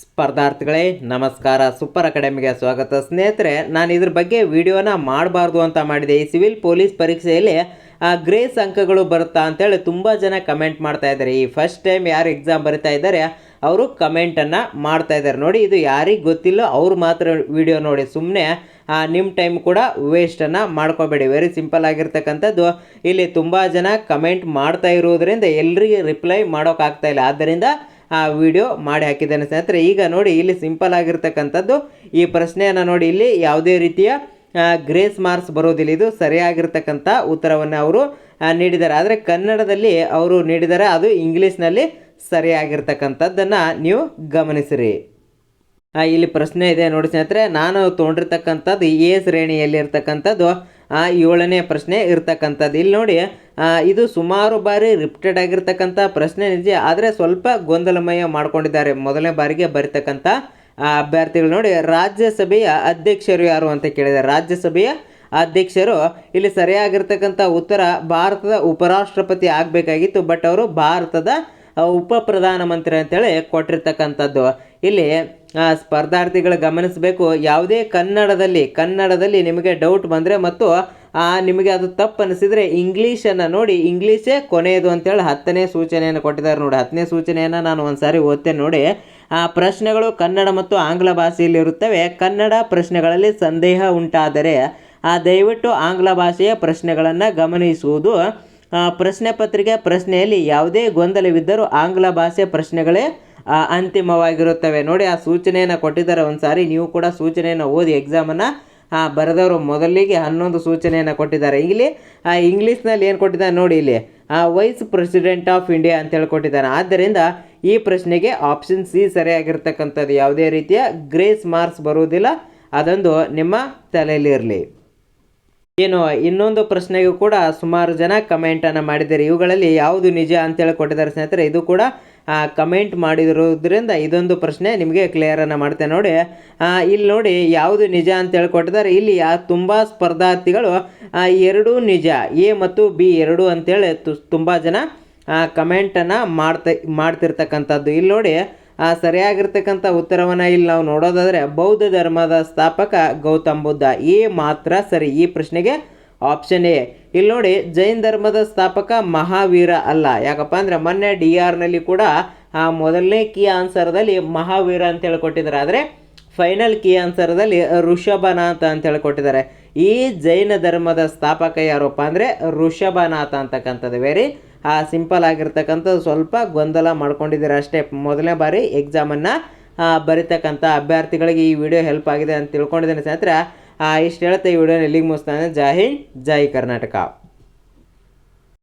ಸ್ಪರ್ಧಾರ್ಥಿಗಳೇ ನಮಸ್ಕಾರ. ಸೂಪರ್ ಅಕಾಡೆಮಿಗೆ ಸ್ವಾಗತ. ಸ್ನೇಹಿತರೆ, ನಾನು ಇದ್ರ ಬಗ್ಗೆ ವಿಡಿಯೋನ ಮಾಡಬಾರ್ದು ಅಂತ ಮಾಡಿದೆ. ಈ ಸಿವಿಲ್ ಪೊಲೀಸ್ ಪರೀಕ್ಷೆಯಲ್ಲಿ ಗ್ರೇಸ್ ಅಂಕಗಳು ಬರುತ್ತಾ ಅಂತೇಳಿ ತುಂಬ ಜನ ಕಮೆಂಟ್ ಮಾಡ್ತಾ ಇದ್ದಾರೆ. ಈ ಫಸ್ಟ್ ಟೈಮ್ ಯಾರು ಎಕ್ಸಾಮ್ ಬರಿತಾ ಇದ್ದಾರೆ ಅವರು ಕಮೆಂಟನ್ನು ಮಾಡ್ತಾ ಇದ್ದಾರೆ. ನೋಡಿ, ಇದು ಯಾರಿಗೆ ಗೊತ್ತಿಲ್ಲ ಅವ್ರು ಮಾತ್ರ ವಿಡಿಯೋ ನೋಡಿ, ಸುಮ್ಮನೆ ನಿಮ್ಮ ಟೈಮ್ ಕೂಡ ವೇಸ್ಟನ್ನು ಮಾಡ್ಕೋಬೇಡಿ. ವೆರಿ ಸಿಂಪಲ್ ಆಗಿರ್ತಕ್ಕಂಥದ್ದು. ಇಲ್ಲಿ ತುಂಬ ಜನ ಕಮೆಂಟ್ ಮಾಡ್ತಾ ಇರೋದ್ರಿಂದ ಎಲ್ರಿಗೆ ರಿಪ್ಲೈ ಮಾಡೋಕ್ಕಾಗ್ತಾ ಇಲ್ಲ. ಆದ್ದರಿಂದ ಆ ವಿಡಿಯೋ ಮಾಡಿ ಹಾಕಿದ್ದೇನೆ ಸ್ನೇಹಿತರೆ. ಈಗ ನೋಡಿ, ಇಲ್ಲಿ ಸಿಂಪಲ್ ಆಗಿರ್ತಕ್ಕಂಥದ್ದು ಈ ಪ್ರಶ್ನೆಯನ್ನು ನೋಡಿ, ಇಲ್ಲಿ ಯಾವುದೇ ರೀತಿಯ ಗ್ರೇಸ್ ಮಾರ್ಕ್ಸ್ ಬರೋದಿಲ್ಲ. ಇದು ಸರಿಯಾಗಿರ್ತಕ್ಕಂಥ ಉತ್ತರವನ್ನು ಅವರು ನೀಡಿದ್ದಾರೆ. ಆದರೆ ಕನ್ನಡದಲ್ಲಿ ಅವರು ನೀಡಿದ್ದಾರೆ, ಅದು ಇಂಗ್ಲೀಷ್ನಲ್ಲಿ ಸರಿಯಾಗಿರ್ತಕ್ಕಂಥದ್ದನ್ನು ನೀವು ಗಮನಿಸಿರಿ. ಇಲ್ಲಿ ಪ್ರಶ್ನೆ ಇದೆ ನೋಡಿ ಸ್ನೇಹಿತರೆ, ನಾನು ತೊಗೊಂಡಿರ್ತಕ್ಕಂಥದ್ದು ಎ ಶ್ರೇಣಿಯಲ್ಲಿರ್ತಕ್ಕಂಥದ್ದು 7ನೇ ಪ್ರಶ್ನೆ ಇರ್ತಕ್ಕಂಥದ್ದು. ಇಲ್ಲಿ ನೋಡಿ, ಇದು ಸುಮಾರು ಬಾರಿ ರಿಪೀಟೆಡ್ ಆಗಿರ್ತಕ್ಕಂಥ ಪ್ರಶ್ನೆ ನಿಜ, ಆದರೆ ಸ್ವಲ್ಪ ಗೊಂದಲಮಯ ಮಾಡ್ಕೊಂಡಿದ್ದಾರೆ ಮೊದಲನೇ ಬಾರಿಗೆ ಬರೀತಕ್ಕಂಥ ಅಭ್ಯರ್ಥಿಗಳು. ನೋಡಿ, ರಾಜ್ಯಸಭೆಯ ಅಧ್ಯಕ್ಷರು ಯಾರು ಅಂತ ಕೇಳಿದ್ದಾರೆ. ರಾಜ್ಯಸಭೆಯ ಅಧ್ಯಕ್ಷರು ಇಲ್ಲಿ ಸರಿಯಾಗಿರ್ತಕ್ಕಂಥ ಉತ್ತರ ಭಾರತದ ಉಪರಾಷ್ಟ್ರಪತಿ ಆಗಬೇಕಾಗಿತ್ತು, ಬಟ್ ಅವರು ಭಾರತದ ಉಪ ಪ್ರಧಾನಮಂತ್ರಿ ಅಂತೇಳಿ ಕೊಟ್ಟಿರ್ತಕ್ಕಂಥದ್ದು. ಇಲ್ಲಿ ಸ್ಪರ್ಧಾರ್ಥಿಗಳು ಗಮನಿಸಬೇಕು, ಯಾವುದೇ ಕನ್ನಡದಲ್ಲಿ ನಿಮಗೆ ಡೌಟ್ ಬಂದರೆ ಮತ್ತು ನಿಮಗೆ ಅದು ತಪ್ಪು ಅನಿಸಿದರೆ ಇಂಗ್ಲೀಷನ್ನು ನೋಡಿ, ಇಂಗ್ಲೀಷೇ ಕೊನೆಯದು ಅಂತೇಳಿ 10ನೇ ಸೂಚನೆಯನ್ನು ಕೊಟ್ಟಿದ್ದಾರೆ. ನೋಡಿ, 10ನೇ ಸೂಚನೆಯನ್ನು ನಾನು ಒಂದು ಸಾರಿ ಓದ್ತೇನೆ ನೋಡಿ. ಪ್ರಶ್ನೆಗಳು ಕನ್ನಡ ಮತ್ತು ಆಂಗ್ಲ ಭಾಷೆಯಲ್ಲಿ ಇರುತ್ತವೆ. ಕನ್ನಡ ಪ್ರಶ್ನೆಗಳಲ್ಲಿ ಸಂದೇಹ ಉಂಟಾದರೆ ದಯವಿಟ್ಟು ಆಂಗ್ಲ ಭಾಷೆಯ ಪ್ರಶ್ನೆಗಳನ್ನು ಗಮನಿಸುವುದು. ಪ್ರಶ್ನೆ ಪತ್ರಿಕೆ ಪ್ರಶ್ನೆಯಲ್ಲಿ ಯಾವುದೇ ಗೊಂದಲವಿದ್ದರೂ ಆಂಗ್ಲ ಭಾಷೆ ಪ್ರಶ್ನೆಗಳೇ ಅಂತಿಮವಾಗಿರುತ್ತವೆ. ನೋಡಿ, ಆ ಸೂಚನೆಯನ್ನು ಕೊಟ್ಟಿದ್ದಾರೆ. ಒಂದು ಸಾರಿ ನೀವು ಕೂಡ ಸೂಚನೆಯನ್ನು ಓದಿ ಎಕ್ಸಾಮನ್ನು ಬರೆದವರು ಮೊದಲಿಗೆ 11 ಸೂಚನೆಯನ್ನು ಕೊಟ್ಟಿದ್ದಾರೆ. ಇಲ್ಲಿ ಇಂಗ್ಲೀಷ್ನಲ್ಲಿ ಏನು ಕೊಟ್ಟಿದ್ದಾರೆ ನೋಡಿ, ಇಲ್ಲಿ ವೈಸ್ ಪ್ರೆಸಿಡೆಂಟ್ ಆಫ್ ಇಂಡಿಯಾ ಅಂತೇಳಿ ಕೊಟ್ಟಿದ್ದಾನೆ. ಆದ್ದರಿಂದ ಈ ಪ್ರಶ್ನೆಗೆ ಆಪ್ಷನ್ ಸಿ ಸರಿಯಾಗಿರ್ತಕ್ಕಂಥದ್ದು. ಯಾವುದೇ ರೀತಿಯ ಗ್ರೇಸ್ ಮಾರ್ಕ್ಸ್ ಬರುವುದಿಲ್ಲ, ಅದೊಂದು ನಿಮ್ಮ ತಲೆಯಲ್ಲಿರಲಿ. ಏನು, ಇನ್ನೊಂದು ಪ್ರಶ್ನೆಗೂ ಕೂಡ ಸುಮಾರು ಜನ ಕಮೆಂಟನ್ನು ಮಾಡಿದ್ದಾರೆ. ಇವುಗಳಲ್ಲಿ ಯಾವುದು ನಿಜ ಅಂತೇಳಿ ಕೊಟ್ಟಿದ್ದಾರೆ ಸ್ನೇಹಿತರೆ. ಇದು ಕೂಡ ಕಮೆಂಟ್ ಮಾಡಿರೋದ್ರಿಂದ ಇದೊಂದು ಪ್ರಶ್ನೆ ನಿಮಗೆ ಕ್ಲಿಯರನ್ನು ಮಾಡ್ತೇನೆ ನೋಡಿ. ಇಲ್ಲಿ ನೋಡಿ, ಯಾವುದು ನಿಜ ಅಂತೇಳಿ ಕೊಟ್ಟಿದ್ದಾರೆ. ಇಲ್ಲಿ ತುಂಬ ಸ್ಪರ್ಧಾರ್ಥಿಗಳು ಎರಡೂ ನಿಜ, ಎ ಮತ್ತು ಬಿ ಎರಡೂ ಅಂತೇಳಿ ತುಂಬ ಜನ ಕಮೆಂಟನ್ನು ಮಾಡ್ತಿರ್ತಕ್ಕಂಥದ್ದು. ಇಲ್ಲಿ ನೋಡಿ, ಸರಿಯಾಗಿರ್ತಕ್ಕಂಥ ಉತ್ತರವನ್ನು ಇಲ್ಲಿ ನಾವು ನೋಡೋದಾದರೆ ಬೌದ್ಧ ಧರ್ಮದ ಸ್ಥಾಪಕ ಗೌತಮ್ ಬುದ್ಧ, ಎ ಮಾತ್ರ ಸರಿ ಈ ಪ್ರಶ್ನೆಗೆ, ಆಪ್ಷನ್ ಎ. ಇಲ್ಲಿ ನೋಡಿ, ಜೈನ್ ಧರ್ಮದ ಸ್ಥಾಪಕ ಮಹಾವೀರ ಅಲ್ಲ. ಯಾಕಪ್ಪ ಅಂದರೆ ಮೊನ್ನೆ DRನಲ್ಲಿ ಕೂಡ ಮೊದಲನೇ ಕೀ ಆನ್ಸರ್ದಲ್ಲಿ ಮಹಾವೀರ ಅಂತೇಳಿ ಕೊಟ್ಟಿದ್ದಾರೆ, ಆದರೆ ಫೈನಲ್ ಕೀ ಆನ್ಸರ್ದಲ್ಲಿ ಋಷಭನಾಥ ಅಂತೇಳಿ ಕೊಟ್ಟಿದ್ದಾರೆ. ಈ ಜೈನ ಧರ್ಮದ ಸ್ಥಾಪಕ ಯಾರಪ್ಪ ಅಂದರೆ ಋಷಭನಾಥ ಅಂತಕ್ಕಂಥದ್ದು. ವೆರಿ ಸಿಂಪಲ್ ಆಗಿರ್ತಕ್ಕಂಥದ್ದು. ಸ್ವಲ್ಪ ಗೊಂದಲ ಮಾಡ್ಕೊಂಡಿದ್ದೀರಾ ಅಷ್ಟೇ. ಮೊದಲನೇ ಬಾರಿ ಎಕ್ಸಾಮನ್ನು ಬರೀತಕ್ಕಂಥ ಅಭ್ಯರ್ಥಿಗಳಿಗೆ ಈ ವಿಡಿಯೋ ಹೆಲ್ಪ್ ಆಗಿದೆ ಅಂತ ತಿಳ್ಕೊಂಡಿದ್ದೇನೆ ಸ್ನೇಹಿತರೆ. ಇಷ್ಟು ಹೇಳ್ತಾ ಈ ವಿಡಿಯೋನ ಎಲ್ಲಿಗೆ ಮುಗಿಸ್ತಾನೆ. ಜೈ ಹಿಂದ್, ಜೈ ಕರ್ನಾಟಕ.